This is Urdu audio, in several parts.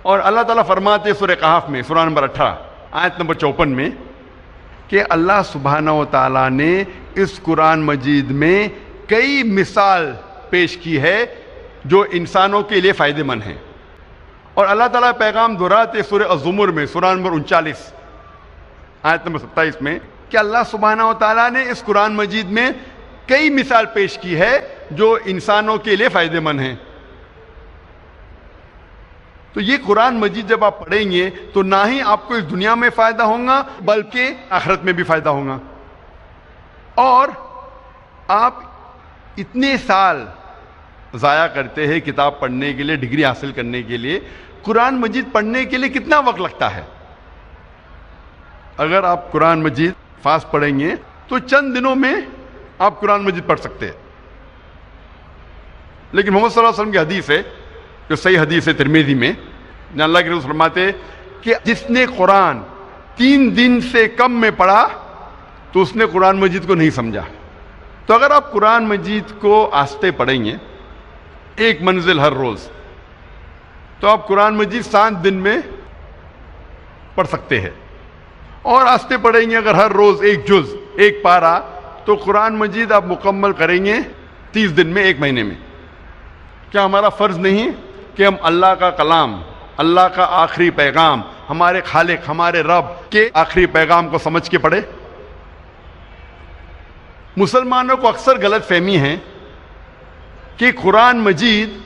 اور اللہ تعالیٰ فرماتے ہیں سورہ کہف میں سورہ نمبر 18 آیت نمبر 54 میں کہ اللہ سبحانہ و تعالیٰ نے اس قرآن مجید میں کئی مثال پیش کی ہے جو انسانوں کے لیے فائدہ مند ہیں. اور اللہ تعالیٰ پیغام دہراتے سورہ الزمر میں سورہ نمبر 39 آیت نمبر 27 میں کہ اللہ سبحانہ و تعالیٰ نے اس قرآن مجید میں کئی مثال پیش کی ہے جو انسانوں کے لیے فائدہ مند ہیں. تو یہ قرآن مجید جب آپ پڑھیں گے تو نہ ہی آپ کو اس دنیا میں فائدہ ہوگا بلکہ آخرت میں بھی فائدہ ہوگا. اور آپ اتنے سال ضائع کرتے ہیں کتاب پڑھنے کے لیے، ڈگری حاصل کرنے کے لیے، قرآن مجید پڑھنے کے لیے کتنا وقت لگتا ہے؟ اگر آپ قرآن مجید فاسٹ پڑھیں گے تو چند دنوں میں آپ قرآن مجید پڑھ سکتے ہیں. لیکن محمد صلی اللہ علیہ وسلم کی حدیث ہے جو صحیح حدیث ہے ترمذی میں، جہاں اللہ کے رسول فرماتے کہ جس نے قرآن 3 دن سے کم میں پڑھا تو اس نے قرآن مجید کو نہیں سمجھا. تو اگر آپ قرآن مجید کو آہستہ پڑھیں گے، ایک منزل ہر روز، تو آپ قرآن مجید 7 دن میں پڑھ سکتے ہیں. اور آہستہ پڑھیں گے اگر ہر روز ایک جز، ایک پارہ، تو قرآن مجید آپ مکمل کریں گے 30 دن میں، 1 مہینے میں. کیا ہمارا فرض نہیں کہ ہم اللہ کا کلام، اللہ کا آخری پیغام، ہمارے خالق، ہمارے رب کے آخری پیغام کو سمجھ کے پڑھے؟ مسلمانوں کو اکثر غلط فہمی ہے کہ قرآن مجید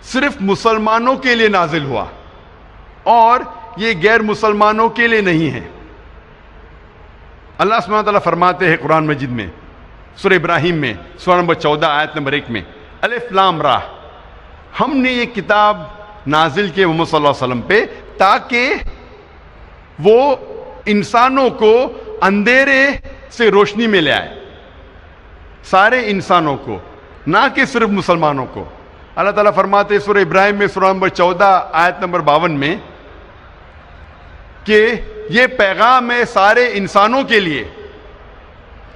صرف مسلمانوں کے لیے نازل ہوا اور یہ غیر مسلمانوں کے لیے نہیں ہے. اللہ سبحانہ تعالیٰ فرماتے ہیں قرآن مجید میں سورہ ابراہیم میں سورہ نمبر 14 آیت نمبر 1 میں الف لام را، ہم نے یہ کتاب نازل کی محمد صلی اللہ علیہ وسلم پہ تاکہ وہ انسانوں کو اندھیرے سے روشنی میں لے آئے، سارے انسانوں کو، نہ کہ صرف مسلمانوں کو. اللہ تعالیٰ فرماتے ہیں سورہ ابراہیم میں سورہ نمبر 14 آیت نمبر 52 میں کہ یہ پیغام ہے سارے انسانوں کے لیے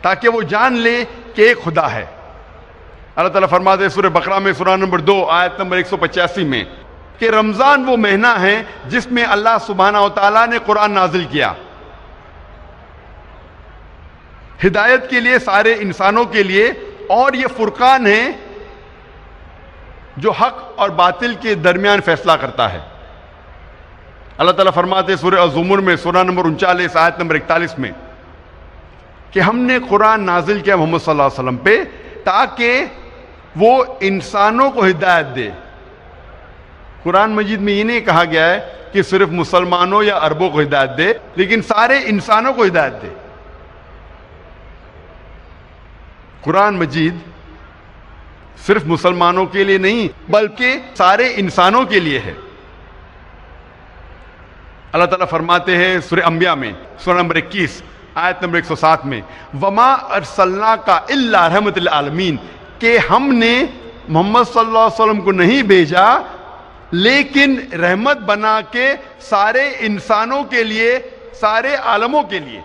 تاکہ وہ جان لے کہ ایک خدا ہے. اللہ تعالیٰ فرماتے ہیں سورہ بقرہ میں سورہ نمبر 2 آیت نمبر 185 میں کہ رمضان وہ مہینہ ہے جس میں اللہ سبحانہ و تعالیٰ نے قرآن نازل کیا، ہدایت کے لیے سارے انسانوں کے لیے، اور یہ فرقان ہے جو حق اور باطل کے درمیان فیصلہ کرتا ہے. اللہ تعالیٰ فرماتے ہیں سورہ الزمر میں سورہ نمبر 39 آیت نمبر 41 میں کہ ہم نے قرآن نازل کیا محمد صلی اللہ علیہ وسلم پہ تاکہ وہ انسانوں کو ہدایت دے. قرآن مجید میں یہ نہیں کہا گیا ہے کہ صرف مسلمانوں یا عربوں کو ہدایت دے، لیکن سارے انسانوں کو ہدایت دے. قرآن مجید صرف مسلمانوں کے لیے نہیں بلکہ سارے انسانوں کے لیے ہے. اللہ تعالیٰ فرماتے ہیں سورہ انبیاء میں سورہ نمبر 21 آیت نمبر 107 میں وما ارسلناک الا رحمۃ للعالمین، کہ ہم نے محمد صلی اللہ علیہ وسلم کو نہیں بھیجا لیکن رحمت بنا کے سارے انسانوں کے لیے، سارے عالموں کے لیے.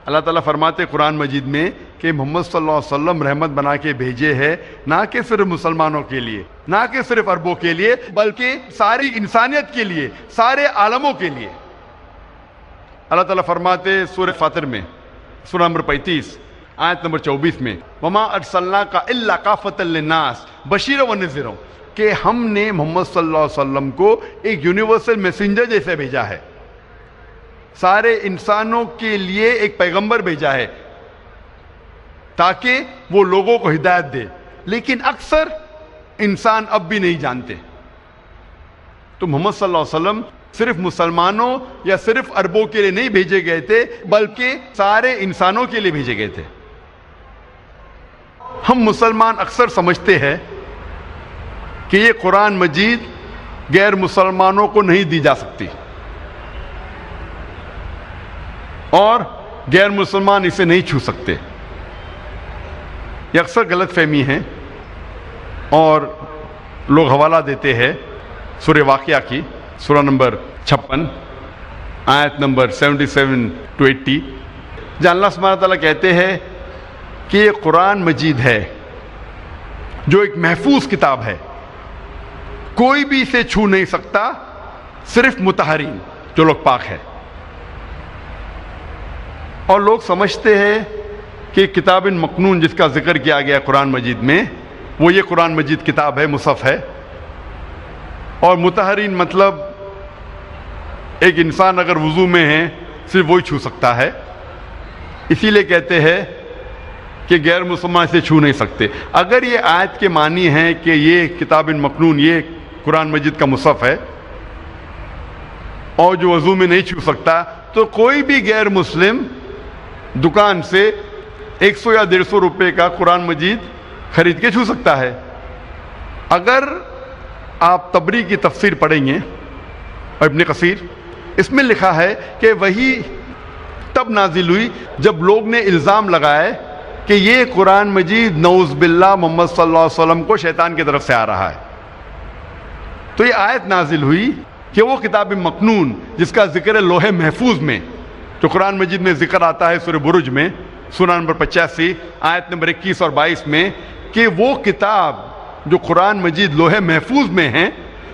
اللہ تعالیٰ فرماتے قرآن مجید میں کہ محمد صلی اللہ علیہ وسلم رحمت بنا کے بھیجے ہیں، نہ کہ صرف مسلمانوں کے لیے، نہ کہ صرف عربوں کے لیے، بلکہ ساری انسانیت کے لیے، سارے عالموں کے لیے. اللہ تعالیٰ فرماتے سورہ فاطر میں سورہ نمبر 35 آیت نمبر 24 میں وما ارسلناک الا کافۃ للناس بشیرا ونذیرا، کہ ہم نے محمد صلی اللہ علیہ وسلم کو ایک یونیورسل میسنجر جیسے بھیجا ہے، سارے انسانوں کے لیے ایک پیغمبر بھیجا ہے تاکہ وہ لوگوں کو ہدایت دے. لیکن اکثر انسان اب بھی نہیں جانتے. تو محمد صلی اللہ علیہ وسلم صرف مسلمانوں یا صرف عربوں کے لیے نہیں بھیجے گئے تھے بلکہ سارے انسانوں کے لیے بھیجے گئے تھے. ہم مسلمان اکثر سمجھتے ہیں کہ یہ قرآن مجید غیر مسلمانوں کو نہیں دی جا سکتی اور غیر مسلمان اسے نہیں چھو سکتے. یہ اکثر غلط فہمی ہے اور لوگ حوالہ دیتے ہیں سورہ واقعہ کی سورہ نمبر 56 آیت نمبر 77 to 80، جہاں اللہ سبحانہ تعالیٰ کہتے ہیں کہ یہ قرآن مجید ہے جو ایک محفوظ کتاب ہے، کوئی بھی اسے چھو نہیں سکتا صرف مطہرین جو لوگ پاک ہے. اور لوگ سمجھتے ہیں کہ کتاب مکنون جس کا ذکر کیا گیا قرآن مجید میں وہ یہ قرآن مجید کتاب ہے، مصحف ہے. اور مطہرین مطلب ایک انسان اگر وضو میں ہے صرف وہی چھو سکتا ہے، اسی لیے کہتے ہیں کہ غیر مسلمان اسے چھو نہیں سکتے. اگر یہ آیت کے معنی ہے کہ یہ کتاب مکنون یہ قرآن مجید کا مصحف ہے اور جو وضو میں نہیں چھو سکتا، تو کوئی بھی غیر مسلم دکان سے 100 یا 150 روپے کا قرآن مجید خرید کے چھو سکتا ہے. اگر آپ تبری کی تفسیر پڑھیں گے اور ابن کثیر، اس میں لکھا ہے کہ وہی تب نازل ہوئی جب لوگ نے الزام لگائے کہ یہ قرآن مجید نعوذ باللہ محمد صلی اللہ علیہ وسلم کو شیطان کی طرف سے آ رہا ہے. تو یہ آیت نازل ہوئی کہ وہ کتاب مکنون جس کا ذکر ہے لوح محفوظ میں، جو قرآن مجید میں ذکر آتا ہے سورہ برج میں سورہ نمبر 85 آیت نمبر 21 اور 22 میں، کہ وہ کتاب جو قرآن مجید لوح محفوظ میں ہیں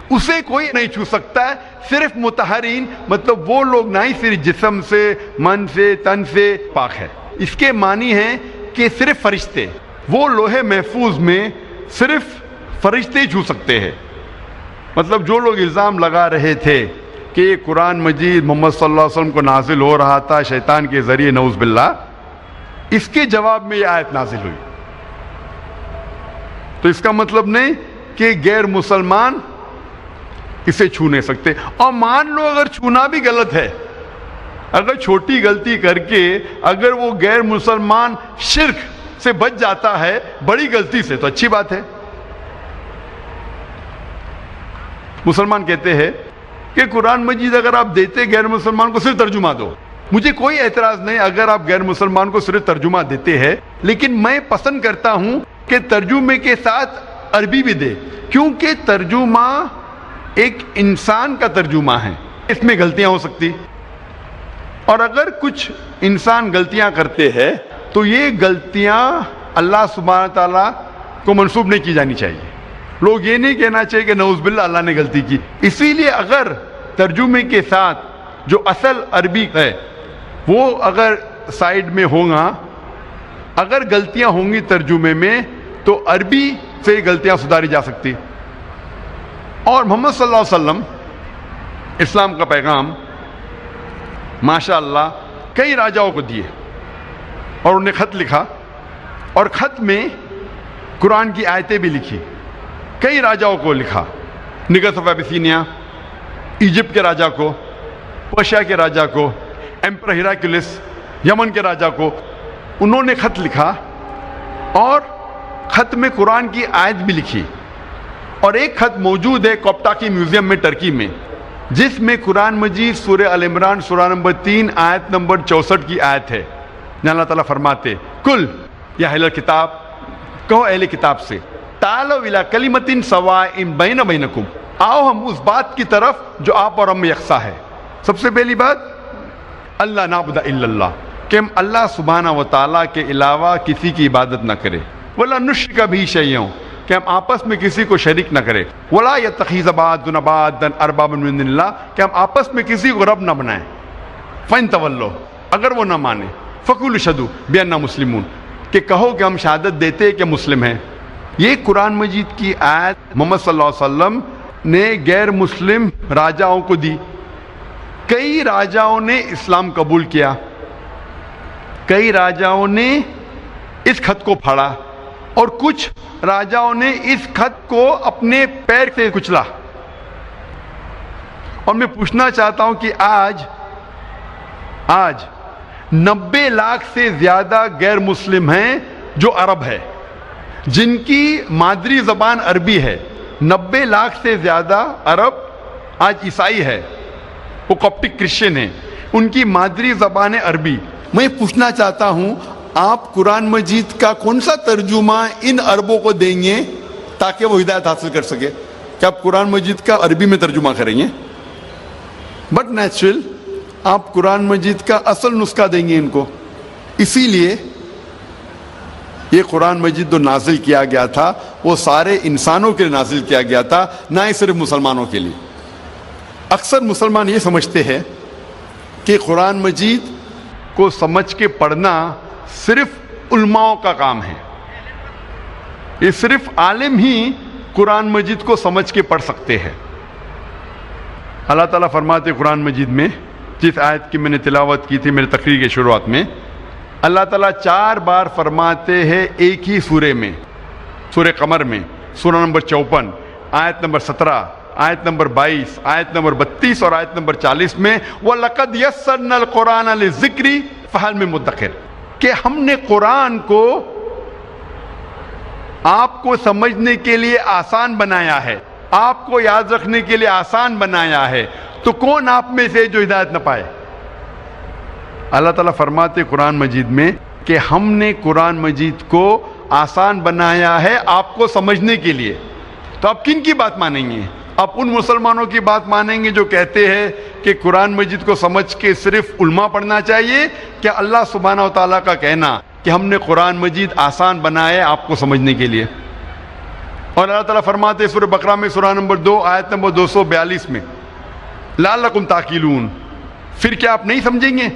اسے کوئی نہیں چھو سکتا ہے، صرف مطہرین مطلب وہ لوگ نہ ہی صرف جسم سے، من سے، تن سے پاک ہے. اس کے معنی ہیں کہ صرف فرشتے، وہ لوح محفوظ میں صرف فرشتے ہی چھو سکتے ہیں. مطلب جو لوگ الزام لگا رہے تھے کہ یہ قرآن مجید محمد صلی اللہ علیہ وسلم کو نازل ہو رہا تھا شیطان کے ذریعے نعوذ باللہ، اس کے جواب میں یہ آیت نازل ہوئی. تو اس کا مطلب نہیں کہ غیر مسلمان اسے چھو نہیں سکتے. اور مان لو اگر چھونا بھی غلط ہے، اگر چھوٹی غلطی کر کے اگر وہ غیر مسلمان شرک سے بچ جاتا ہے بڑی غلطی سے تو اچھی بات ہے. مسلمان کہتے ہیں کہ قرآن مجید اگر آپ دیتے غیر مسلمان کو صرف ترجمہ دو، مجھے کوئی اعتراض نہیں اگر آپ غیر مسلمان کو صرف ترجمہ دیتے ہیں، لیکن میں پسند کرتا ہوں کہ ترجمے کے ساتھ عربی بھی دے، کیونکہ ترجمہ ایک انسان کا ترجمہ ہے، اس میں غلطیاں ہو سکتی. اور اگر کچھ انسان غلطیاں کرتے ہیں تو یہ غلطیاں اللہ سبحانہ تعالیٰ کو منسوب نہیں کی جانی چاہیے. لوگ یہ نہیں کہنا چاہیے کہ نعوذ باللہ اللہ نے غلطی کی. اسی لیے اگر ترجمے کے ساتھ جو اصل عربی ہے وہ اگر سائیڈ میں ہوگا، اگر غلطیاں ہوں گی ترجمے میں تو عربی سے غلطیاں سدھاری جا سکتی. اور محمد صلی اللہ علیہ وسلم اسلام کا پیغام ماشاء اللہ کئی راجاؤں کو دیے اور انہیں خط لکھا، اور خط میں قرآن کی آیتیں بھی لکھی. کئی راجاؤں کو لکھا، نگس آف ایبیسینیا، ایجپٹ کے راجا کو، پرشیا کے راجا کو، ایمپرر ہیراکلیس یمن کے راجا کو انہوں نے خط لکھا، اور خط میں قرآن کی آیت بھی لکھی. اور ایک خط موجود ہے کوپٹاکی میوزیم میں ٹرکی میں، جس میں قرآن مجید سورہ ال عمران سورہ نمبر 3 آیت نمبر 64 کی آیت ہے، جہاں اللہ تعالیٰ فرماتے کل یا اہل کتاب، کہو اہل کتاب سے، تعالوا الی کلمۃ سواء بین بینکم، آؤ ہم اس بات کی طرف جو آپ اور ہم میں یکساں ہے. سب سے پہلی بات اللہ نعبد الا اللہ، کہ ہم اللہ سبحانہ و تعالیٰ کے علاوہ کسی کی عبادت نہ کرے، ولا نشرک بہ شیئا، کہ ہم آپس میں کسی کو شریک نہ کرے، ولا یتخذ بعضنا بعضا اربابا من دون اللہ، کہ ہم آپس میں کسی کو رب نہ بنائیں. فَإِن تَوَلَّوْا، اگر وہ نہ مانے، فَقُولُوا اشْهَدُوا بِأَنَّا مُسْلِمُونَ، کہ کہو کہ ہم شہادت دیتے کہ مسلم ہیں. یہ قرآن مجید کی آیت محمد صلی اللہ علیہ وسلم نے غیر مسلم راجاؤں کو دی. کئی راجاؤں نے اسلام قبول کیا، کئی راجاؤں نے اس خط کو پھاڑا، اور کچھ راجاؤں نے اس خط کو اپنے پیر سے کچلا. اور میں پوچھنا چاہتا ہوں کہ آج 90 لاکھ سے زیادہ غیر مسلم ہیں جو عرب ہے، جن کی مادری زبان عربی ہے. 90 لاکھ سے زیادہ عرب آج عیسائی ہے، وہ کوپٹک کرسچن ہیں، ان کی مادری زبان ہے عربی. میں پوچھنا چاہتا ہوں آپ قرآن مجید کا کون سا ترجمہ ان عربوں کو دیں گے تاکہ وہ ہدایت حاصل کر سکے؟ کہ آپ قرآن مجید کا عربی میں ترجمہ کریں گے؟ بٹ نیچرل آپ قرآن مجید کا اصل نسخہ دیں گے ان کو. اسی لیے یہ قرآن مجید جو نازل کیا گیا تھا وہ سارے انسانوں کے لیے نازل کیا گیا تھا، نہ ہی صرف مسلمانوں کے لیے. اکثر مسلمان یہ سمجھتے ہیں کہ قرآن مجید کو سمجھ کے پڑھنا صرف علماؤں کا کام ہے، یہ صرف عالم ہی قرآن مجید کو سمجھ کے پڑھ سکتے ہیں۔ اللہ تعالیٰ فرماتے قرآن مجید میں، جس آیت کی میں نے تلاوت کی تھی میرے تقریر کے شروعات میں، اللہ تعالیٰ 4 بار فرماتے ہیں ایک ہی سورے میں، سورہ قمر میں، سورہ نمبر 54 آیت نمبر 17 آیت نمبر 22 آیت نمبر 32 اور آیت نمبر 40 میں وَلَقَدْ يَسَّرْنَا الْقُرْآنَ لِلذِّكْرِ فَهَلْ مِن مُدَّكِرٍ، کہ ہم نے قرآن کو آپ کو سمجھنے کے لیے آسان بنایا ہے، آپ کو یاد رکھنے کے لیے آسان بنایا ہے، تو کون آپ میں سے جو ہدایت نہ پائے؟ اللہ تعالیٰ فرماتے قرآن مجید میں کہ ہم نے قرآن مجید کو آسان بنایا ہے آپ کو سمجھنے کے لیے۔ تو آپ کن کی بات مانیں گے؟ آپ ان مسلمانوں کی بات مانیں گے جو کہتے ہیں کہ قرآن مجید کو سمجھ کے صرف علماء پڑھنا چاہیے، کہ اللہ سبحانہ و تعالیٰ کا کہنا کہ ہم نے قرآن مجید آسان بنایا ہے آپ کو سمجھنے کے لیے؟ اور اللہ تعالیٰ فرماتے سورہ بقرہ میں سورہ نمبر 2 آیت نمبر 242 میں لعلکم تعقلون، پھر کیا آپ نہیں سمجھیں گے؟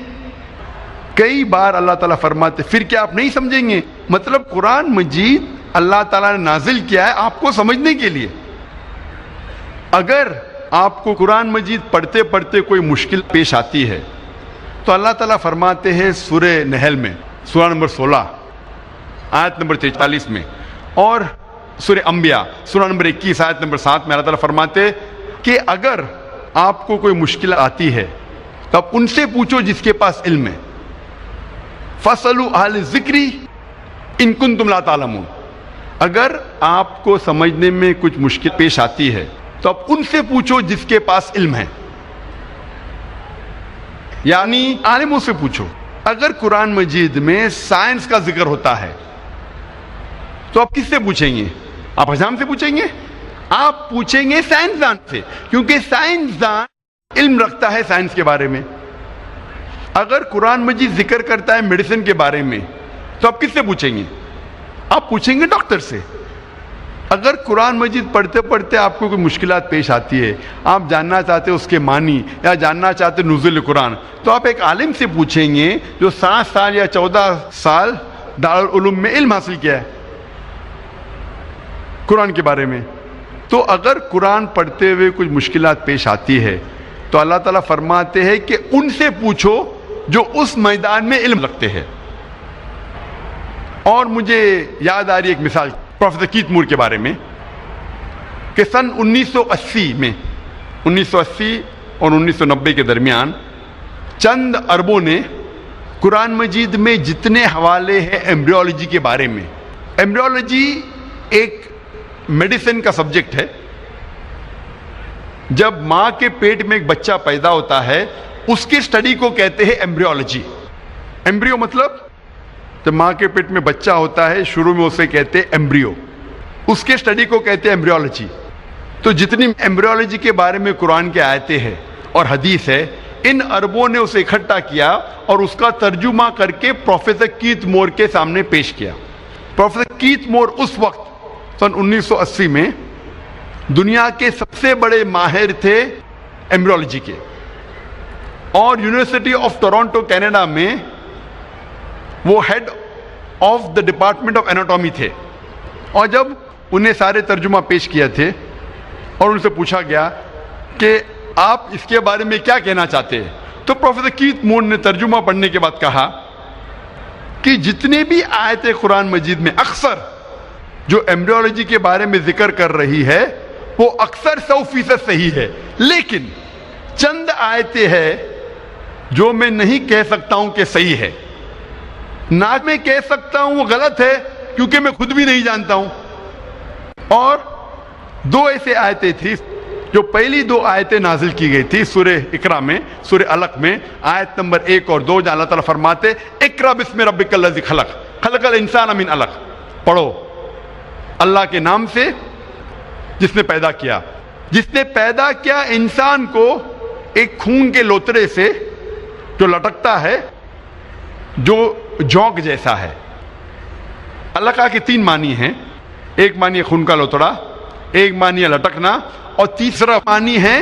کئی بار اللہ تعالیٰ فرماتے پھر کیا آپ نہیں سمجھیں گے، مطلب قرآن مجید اللہ تعالیٰ نے نازل کیا ہے آپ کو سمجھنے کے لیے۔ اگر آپ کو قرآن مجید پڑھتے پڑھتے کوئی مشکل پیش آتی ہے تو اللہ تعالیٰ فرماتے ہیں سورہ نحل میں سورہ نمبر 16 آیت نمبر 43 میں، اور سورہ انبیاء سورہ نمبر 21 آیت نمبر 7 میں اللہ تعالیٰ فرماتے کہ اگر آپ کو کوئی مشکل آتی ہے تو آپ ان سے پوچھو جس کے پاس علم ہے، فَاسْأَلُوا أَهْلَ الذِّكْرِ إِن كُنتُمْ لَا تَعْلَمُونَ، اگر آپ کو سمجھنے میں کچھ مشکل پیش آتی ہے تو آپ ان سے پوچھو جس کے پاس علم ہے، یعنی عالموں سے پوچھو۔ اگر قرآن مجید میں سائنس کا ذکر ہوتا ہے تو آپ کس سے پوچھیں گے؟ آپ حجام سے پوچھیں گے؟ آپ پوچھیں گے سائنسدان سے، کیونکہ سائنسدان علم رکھتا ہے سائنس کے بارے میں۔ اگر قرآن مجید ذکر کرتا ہے میڈیسن کے بارے میں تو آپ کس سے پوچھیں گے؟ آپ پوچھیں گے ڈاکٹر سے۔ اگر قرآن مجید پڑھتے پڑھتے آپ کو کوئی مشکلات پیش آتی ہے، آپ جاننا چاہتے اس کے معنی یا جاننا چاہتے نزول قرآن، تو آپ ایک عالم سے پوچھیں گے جو 7 سال یا 14 سال دارالعلوم میں علم حاصل کیا ہے قرآن کے بارے میں۔ تو اگر قرآن پڑھتے ہوئے کچھ مشکلات پیش آتی ہے تو اللہ تعالیٰ فرماتے ہیں کہ ان سے پوچھو جو اس میدان میں علم رکھتے ہیں۔ اور مجھے یاد آ رہی ایک مثال پروفیسر کیت مور کے بارے میں کہ سن 1980 اور 1990 کے درمیان چند عربوں نے قرآن مجید میں جتنے حوالے ہیں ایمبریولوجی کے بارے میں، ایمبریولوجی ایک میڈیسن کا سبجیکٹ ہے۔ جب ماں کے پیٹ میں ایک بچہ پیدا ہوتا ہے اس کی سٹڈی کو کہتے ہیں ایمبریولوجی۔ ایمبریو مطلب جب ماں کے پیٹ میں بچہ ہوتا ہے شروع میں اسے کہتے ہیں ایمبریو، اس کے سٹڈی کو کہتے ہیں ایمبریولوجی۔ تو جتنی ایمبریولوجی کے بارے میں قرآن کے آیتیں ہیں اور حدیث ہے، ان عربوں نے اسے اکٹھا کیا اور اس کا ترجمہ کر کے پروفیسر کیت مور کے سامنے پیش کیا۔ پروفیسر کیت مور اس وقت سن 1980 میں دنیا کے سب سے بڑے ماہر تھے ایمبریولوجی کے، اور یونیورسٹی آف ٹورنٹو کینیڈا میں وہ head of the department of anatomy تھے۔ اور جب انہیں سارے ترجمہ پیش کیا تھے اور ان سے پوچھا گیا کہ آپ اس کے بارے میں کیا کہنا چاہتے ہیں، تو پروفیسر کیت مور نے ترجمہ پڑھنے کے بعد کہا کہ جتنے بھی آیتیں قرآن مجید میں اکثر جو ایمبریولوجی کے بارے میں ذکر کر رہی ہے وہ اکثر 100% صحیح ہے، لیکن چند آیتیں ہیں جو میں نہیں کہہ سکتا ہوں کہ صحیح ہے، نہ میں کہہ سکتا ہوں وہ غلط ہے کیونکہ میں خود بھی نہیں جانتا ہوں۔ اور 2 ایسے آیتیں تھی جو پہلی 2 آیتیں نازل کی گئی تھی سورہ اقرا میں، سورہ علق میں آیت نمبر 1 اور 2، جہاں اللہ تعالیٰ فرماتے اقرا بسم ربک الذی خلق خلق الانسان من علق، پڑھو اللہ کے نام سے جس نے پیدا کیا، جس نے پیدا کیا انسان کو ایک خون کے لوترے سے جو لٹکتا ہے، جو جوک جیسا ہے۔ علقہ کے 3 معنی ہیں، ایک معنی ہے خون کا لوتڑا، ایک معنی ہے لٹکنا، اور تیسرا معنی ہے